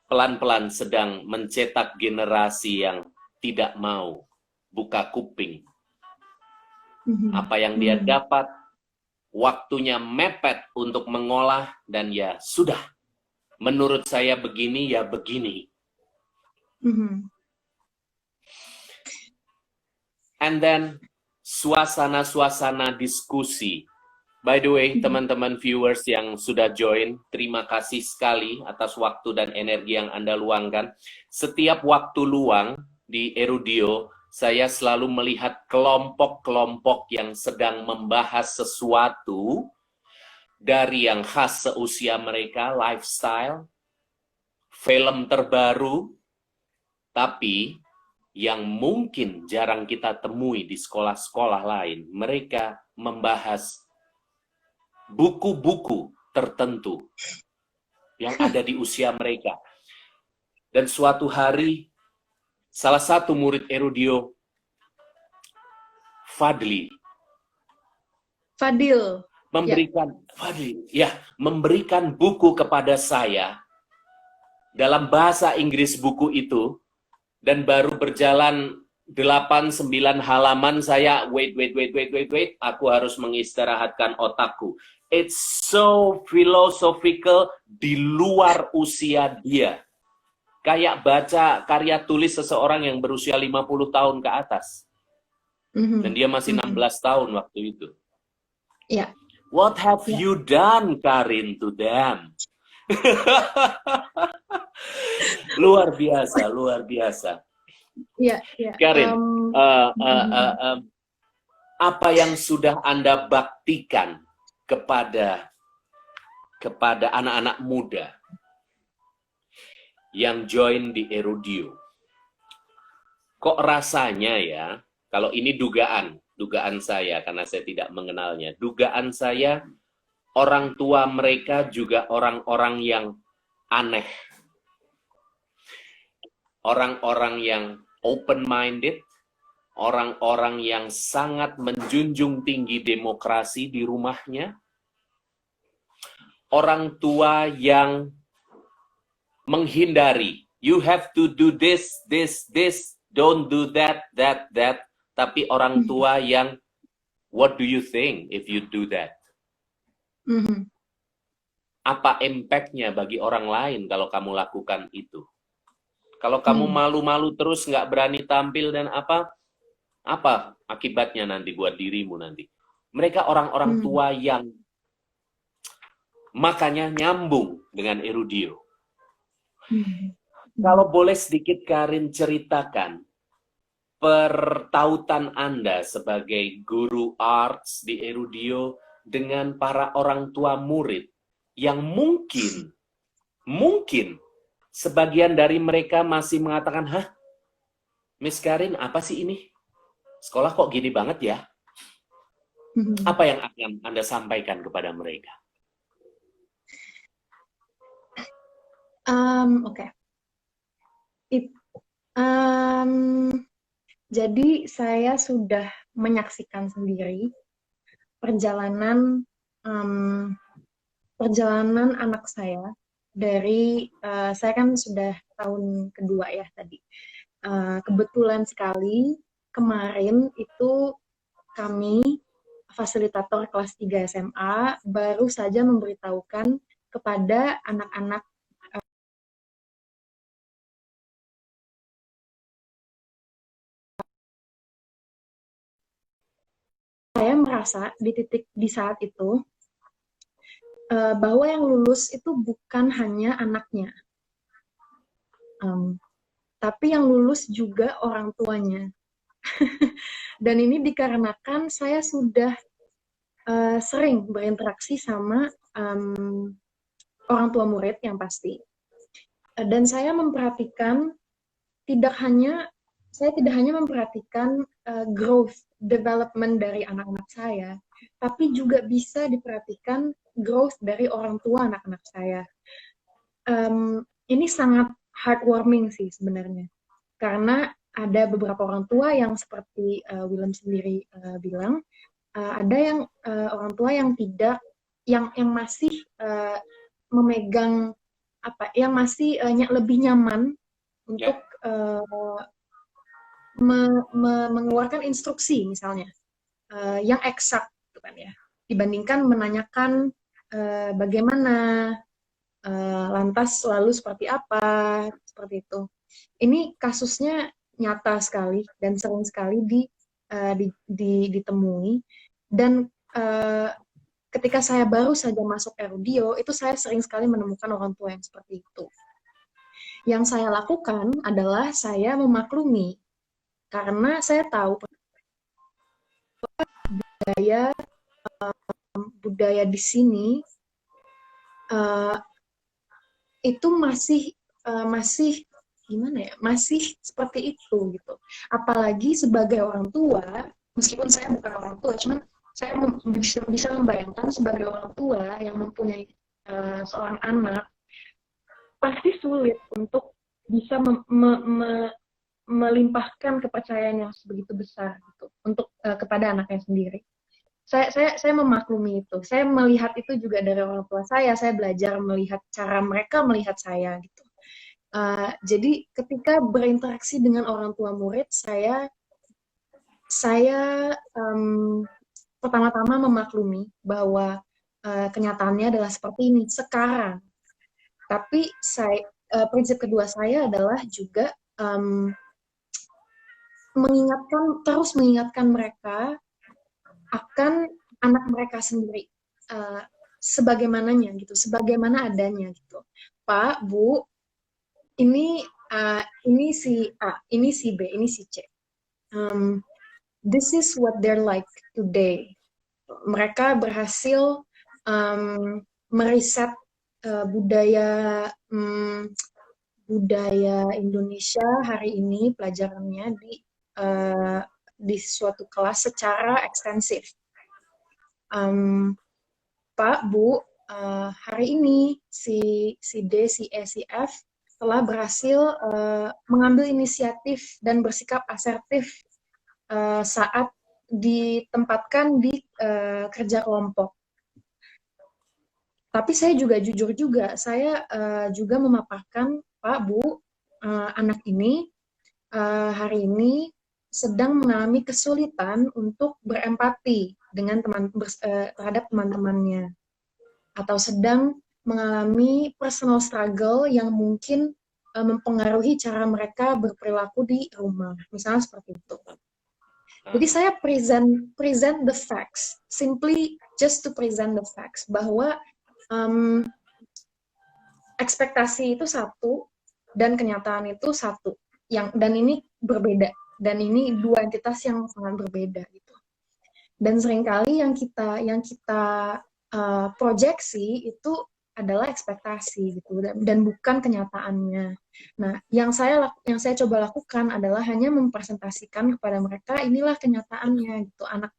pelan-pelan sedang mencetak generasi yang tidak mau buka kuping. Apa yang dia dapat, waktunya mepet untuk mengolah, dan ya sudah, menurut saya begini, ya begini. And then, suasana-suasana diskusi. By the way, teman-teman viewers yang sudah join, terima kasih sekali atas waktu dan energi yang Anda luangkan. Setiap waktu luang di Erudio, saya selalu melihat kelompok-kelompok yang sedang membahas sesuatu dari yang khas seusia mereka, lifestyle, film terbaru, tapi yang mungkin jarang kita temui di sekolah-sekolah lain. Mereka membahas buku-buku tertentu yang ada di usia mereka. Dan suatu hari, salah satu murid Erudio, Fadil, memberikan buku kepada saya dalam bahasa Inggris buku itu, dan baru berjalan 8-9 halaman saya, wait, aku harus mengistirahatkan otakku. It's so philosophical, di luar usia dia. Kayak baca karya tulis seseorang yang berusia 50 tahun ke atas. Dan dia masih 16 tahun waktu itu. Yeah. What have you done, Karin, to them? Luar biasa, luar biasa. Karin, apa yang sudah Anda baktikan kepada anak-anak muda yang join di Erudio? Kok rasanya ya, kalau ini dugaan saya karena saya tidak mengenalnya, dugaan saya orang tua mereka juga orang-orang yang aneh. Orang-orang yang open-minded, orang-orang yang sangat menjunjung tinggi demokrasi di rumahnya, orang tua yang menghindari, you have to do this, don't do that, tapi orang tua yang, what do you think if you do that? Apa impact-nya bagi orang lain kalau kamu lakukan itu? Kalau kamu malu-malu terus nggak berani tampil, dan apa akibatnya nanti buat dirimu nanti? Mereka orang-orang tua yang makanya nyambung dengan Erudio. Kalau boleh sedikit Karin ceritakan pertautan Anda sebagai guru arts di Erudio dengan para orang tua murid yang mungkin sebagian dari mereka masih mengatakan, hah, Miss Karin, apa sih ini? Sekolah kok gini banget ya? Apa yang akan Anda sampaikan kepada mereka? Oke. Jadi saya sudah menyaksikan sendiri perjalanan anak saya dari saya kan sudah tahun kedua ya tadi. Kebetulan sekali kemarin itu kami fasilitator kelas 3 SMA baru saja memberitahukan kepada anak-anak saya merasa di saat itu bahwa yang lulus itu bukan hanya anaknya, tapi yang lulus juga orang tuanya. Dan ini dikarenakan saya sudah sering berinteraksi sama orang tua murid yang pasti. Dan saya memperhatikan tidak hanya saya tidak hanya memperhatikan growth development dari anak-anak saya, tapi juga bisa diperhatikan growth dari orang tua anak-anak saya. Ini sangat heartwarming sih sebenarnya, karena ada beberapa orang tua yang seperti Willem sendiri bilang, ada yang orang tua yang tidak, yang masih memegang yang masih lebih nyaman untuk mengeluarkan instruksi misalnya yang eksak gitu kan ya, dibandingkan menanyakan bagaimana, lantas lalu seperti apa, seperti itu. Ini kasusnya nyata sekali dan sering sekali ditemui, dan ketika saya baru saja masuk Erudio, itu saya sering sekali menemukan orang tua yang seperti itu. Yang saya lakukan adalah saya memaklumi, karena saya tahu budaya di sini itu masih gimana ya, masih seperti itu gitu. Apalagi sebagai orang tua, meskipun saya bukan orang tua, cuman saya bisa membayangkan sebagai orang tua yang mempunyai seorang anak, pasti sulit untuk bisa melimpahkan kepercayaan yang sebegitu besar gitu untuk kepada anaknya sendiri. Saya memaklumi itu. Saya melihat itu juga dari orang tua saya. Saya belajar melihat cara mereka melihat saya gitu. Jadi ketika berinteraksi dengan orang tua murid, saya pertama-tama memaklumi bahwa kenyataannya adalah seperti ini sekarang. Tapi prinsip kedua saya adalah juga terus mengingatkan mereka akan anak mereka sendiri, sebagaimananya gitu, sebagaimana adanya gitu. Pak, Bu, ini si A, ini si B, ini si C. This is what they're like today. Mereka berhasil meriset budaya Indonesia hari ini, pelajarannya di suatu kelas secara ekstensif. Pak, Bu, hari ini si D, si E, si F telah berhasil mengambil inisiatif dan bersikap asertif saat ditempatkan di kerja kelompok. Tapi saya juga jujur juga, saya juga memaparkan, Pak, Bu, anak ini hari ini sedang mengalami kesulitan untuk berempati dengan terhadap teman-temannya, atau sedang mengalami personal struggle yang mungkin mempengaruhi cara mereka berperilaku di rumah, misalnya seperti itu. Jadi saya present the facts, simply just to present the facts, bahwa ekspektasi itu satu dan kenyataan itu satu, dan ini berbeda, dan ini dua entitas yang sangat berbeda gitu. Dan seringkali yang kita proyeksi itu adalah ekspektasi gitu, dan bukan kenyataannya. Nah, yang saya coba lakukan adalah hanya mempresentasikan kepada mereka, inilah kenyataannya gitu, anak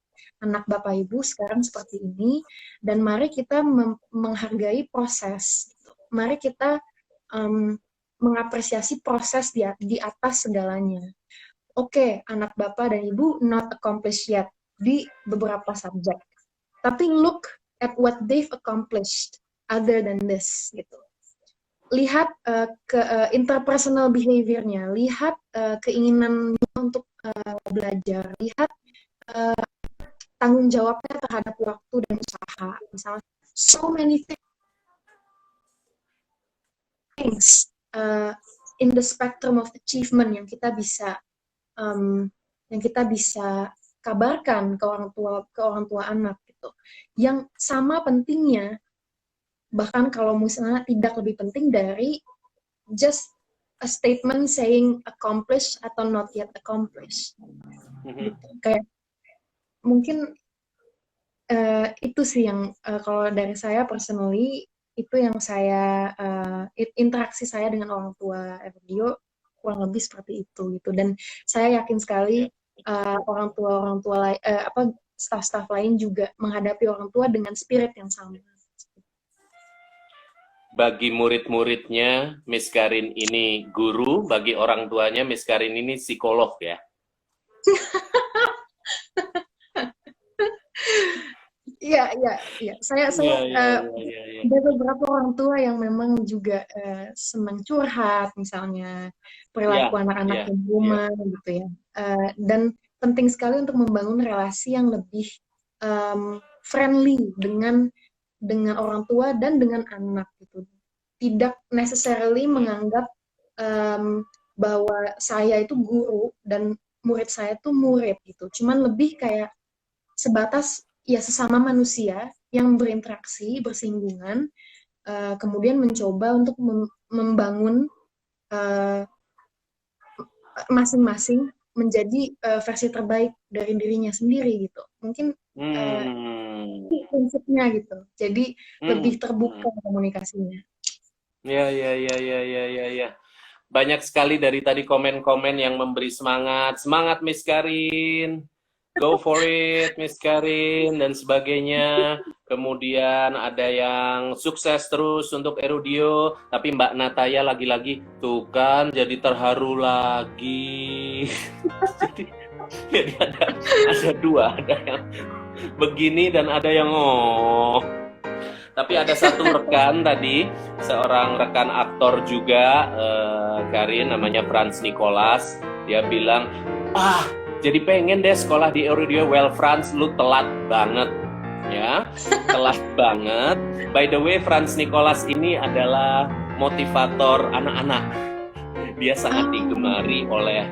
Bapak Ibu sekarang seperti ini, dan mari kita menghargai proses. Mari kita mengapresiasi proses di atas segalanya. Oke, anak Bapak dan Ibu not accomplished yet di beberapa subjek, tapi look at what they've accomplished other than this gitu. Lihat interpersonal behavior-nya, lihat keinginannya untuk belajar, lihat tanggung jawabnya terhadap waktu dan usaha, misalnya so many things in the spectrum of achievement yang kita bisa kabarkan ke orang tua anak gitu, yang sama pentingnya, bahkan kalau misalnya tidak lebih penting dari just a statement saying accomplished atau not yet accomplished. Gitu. Kayak mungkin itu sih yang kalau dari saya personally itu yang saya interaksi saya dengan orang tua Erdio kurang lebih seperti itu gitu. Dan saya yakin sekali orang tua lain apa staf-staf lain juga menghadapi orang tua dengan spirit yang sama. Bagi murid-muridnya, Miss Karin ini guru, bagi orang tuanya Miss Karin ini psikolog ya. Iya, iya, iya. Saya Iya, iya, iya, iya. ada beberapa orang tua yang memang juga senang curhat, misalnya Iya, perilaku anak-anak iya, di iya. rumah gitu ya. Dan penting sekali untuk membangun relasi yang lebih friendly dengan orang tua dan dengan anak gitu. Tidak necessarily menganggap um, bahwa saya itu guru dan murid saya itu murid gitu. Cuman lebih kayak sebatas ya sesama manusia yang berinteraksi, bersinggungan, kemudian mencoba untuk membangun uh, masing-masing menjadi versi terbaik dari dirinya sendiri gitu. Mungkin uh, Hmm. prinsipnya gitu. Jadi Hmm. lebih terbuka Hmm. komunikasinya. Ya, ya, ya, ya, ya, ya, ya. Banyak sekali dari tadi komen-komen yang memberi semangat. Semangat Miss Karin. Go for it Miss Karin dan sebagainya. Kemudian ada yang sukses terus untuk Erudio, tapi Mbak Nataya lagi-lagi tuh kan jadi terharu lagi. jadi, jadi ada dua, ada yang begini dan ada yang oh. Tapi ada satu rekan tadi, seorang rekan aktor juga, Karin, namanya Franz Nicholas. Dia bilang, jadi pengen deh sekolah di Erudio. Well, Franz, lu telat banget. Ya, telat banget. By the way, Franz Nicholas ini adalah motivator anak-anak. Dia sangat digemari oleh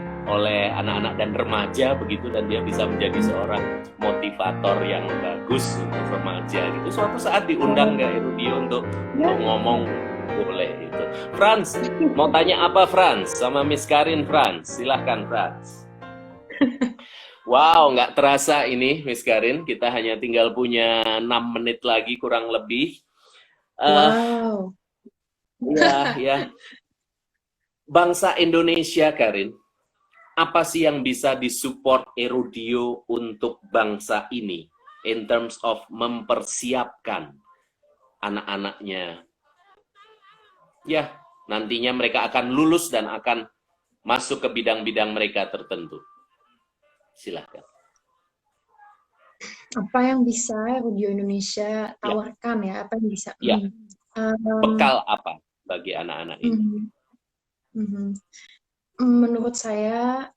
anak-anak dan remaja begitu, dan dia bisa menjadi seorang motivator yang bagus untuk remaja gitu. Suatu saat diundang ke Erudio untuk ngomong, boleh itu. Franz, mau tanya apa Franz sama Miss Karin? Franz, silahkan Franz. Wow, nggak terasa ini Miss Karin, kita hanya tinggal punya 6 menit lagi kurang lebih. Wow. Ya, ya. Bangsa Indonesia, Karin, apa sih yang bisa disupport Erudio untuk bangsa ini in terms of mempersiapkan anak-anaknya? Ya, nantinya mereka akan lulus dan akan masuk ke bidang-bidang mereka tertentu. Silahkan. Apa yang bisa Erudio Indonesia Ya, tawarkan ya? Apa yang bisa? ya. Bekal apa bagi anak-anak ini? Menurut saya,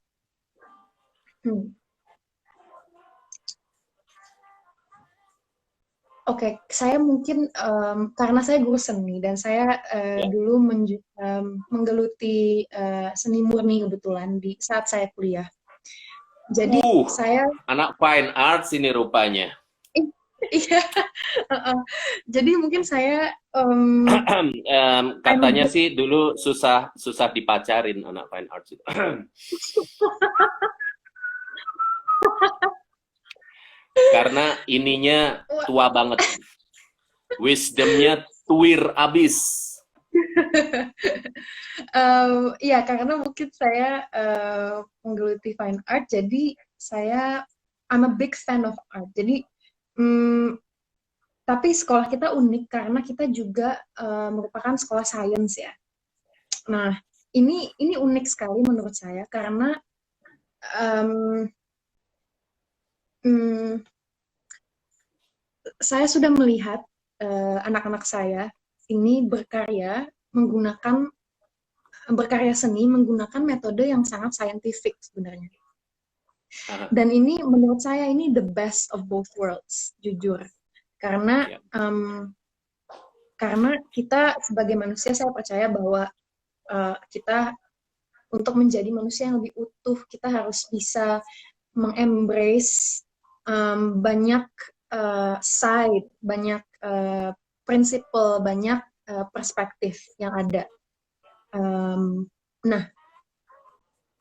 Oke, saya mungkin karena saya guru seni dan saya Ya. dulu menggeluti seni murni kebetulan di saat saya kuliah. Jadi saya anak fine arts ini rupanya. iya, jadi mungkin saya Katanya sih dulu susah dipacarin anak fine arts itu. Karena ininya tua banget. Wisdomnya tuir abis. Iya, karena mungkin saya menggeluti fine art, jadi saya I'm a big fan of art. Jadi tapi sekolah kita unik karena kita juga merupakan sekolah sains ya. Nah, ini unik sekali menurut saya karena saya sudah melihat anak-anak saya ini berkarya seni menggunakan metode yang sangat saintifik sebenarnya. Dan ini menurut saya ini the best of both worlds, jujur. Karena kita sebagai manusia, saya percaya bahwa kita untuk menjadi manusia yang lebih utuh, kita harus bisa mengembrace banyak side, banyak prinsipal, banyak perspektif yang ada. Nah,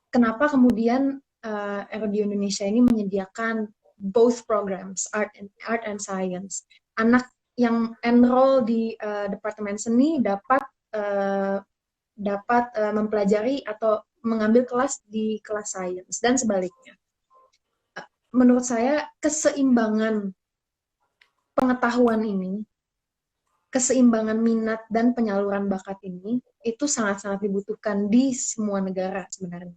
kenapa kemudian Erudio Indonesia ini menyediakan both programs, art and science. yang enroll di Departemen Seni dapat mempelajari atau mengambil kelas di kelas sains dan sebaliknya. Menurut saya keseimbangan pengetahuan ini, keseimbangan minat dan penyaluran bakat ini itu sangat-sangat dibutuhkan di semua negara sebenarnya.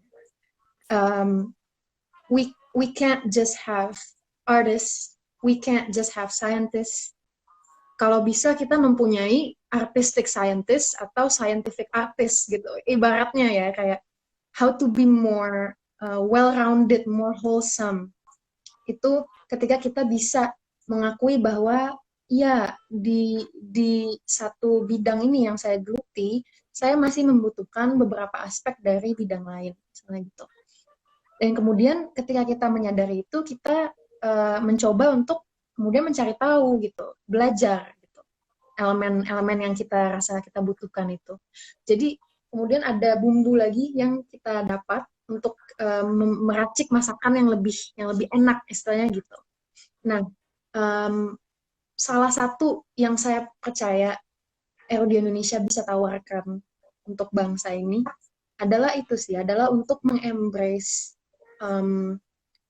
We can't just have artists, we can't just have scientists. Kalau bisa kita mempunyai artistic scientist atau scientific artist gitu. Ibaratnya ya kayak how to be more well-rounded, more wholesome. Itu ketika kita bisa mengakui bahwa ya di satu bidang ini yang saya geluti, saya masih membutuhkan beberapa aspek dari bidang lain, misalnya gitu. Dan kemudian ketika kita menyadari itu, kita mencoba untuk kemudian mencari tahu gitu, belajar gitu, elemen-elemen yang kita rasa kita butuhkan itu. Jadi kemudian ada bumbu lagi yang kita dapat untuk meracik masakan yang lebih enak istilahnya gitu. Nah, salah satu yang saya percaya Erudi Indonesia bisa tawarkan untuk bangsa ini adalah itu sih, adalah untuk mengembrace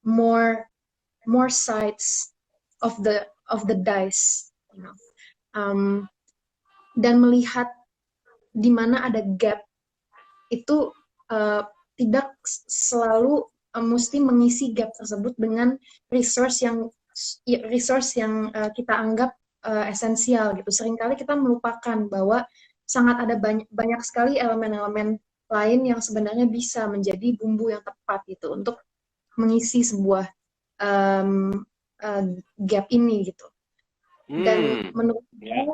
more sides of the dice, you know. Dan melihat di mana ada gap itu tidak selalu mesti mengisi gap tersebut dengan resource yang kita anggap esensial gitu. Seringkali kita melupakan bahwa sangat ada banyak sekali elemen-elemen lain yang sebenarnya bisa menjadi bumbu yang tepat gitu untuk mengisi sebuah gap ini gitu. Dan menurut saya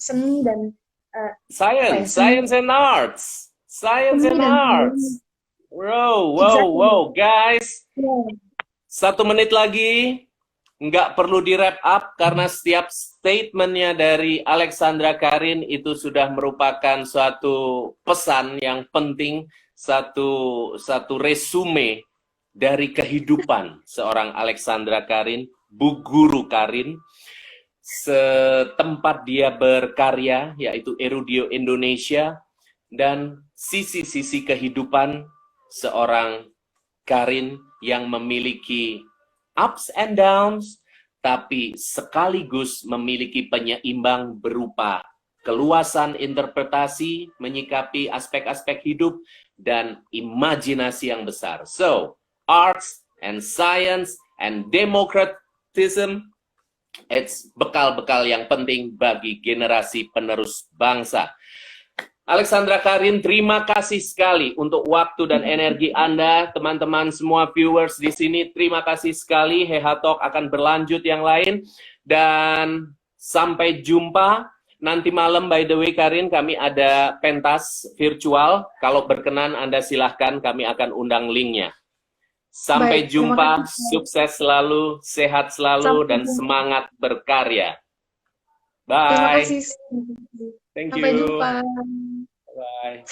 seni dan Science and arts. Wow, guys. 1 menit lagi, nggak perlu di wrap up karena setiap statementnya dari Alexandra Karin itu sudah merupakan suatu pesan yang penting, satu resume dari kehidupan seorang Alexandra Karin, Bu Guru Karin. Setempat dia berkarya, yaitu Erudio Indonesia, dan sisi-sisi kehidupan seorang Karin yang memiliki ups and downs, tapi sekaligus memiliki penyeimbang berupa keluasan interpretasi, menyikapi aspek-aspek hidup, dan imajinasi yang besar. So, arts and science and democratism, it's bekal-bekal yang penting bagi generasi penerus bangsa. Alexandra Karin, terima kasih sekali untuk waktu dan energi Anda, teman-teman semua viewers di sini. Terima kasih sekali. Heha Talk akan berlanjut yang lain dan sampai jumpa nanti malam. By the way, Karin, kami ada pentas virtual. Kalau berkenan Anda silahkan, kami akan undang linknya. Sampai jumpa, sukses selalu, sehat selalu, dan semangat berkarya. Bye. Terima kasih. Thank you. Sampai jumpa. Bye.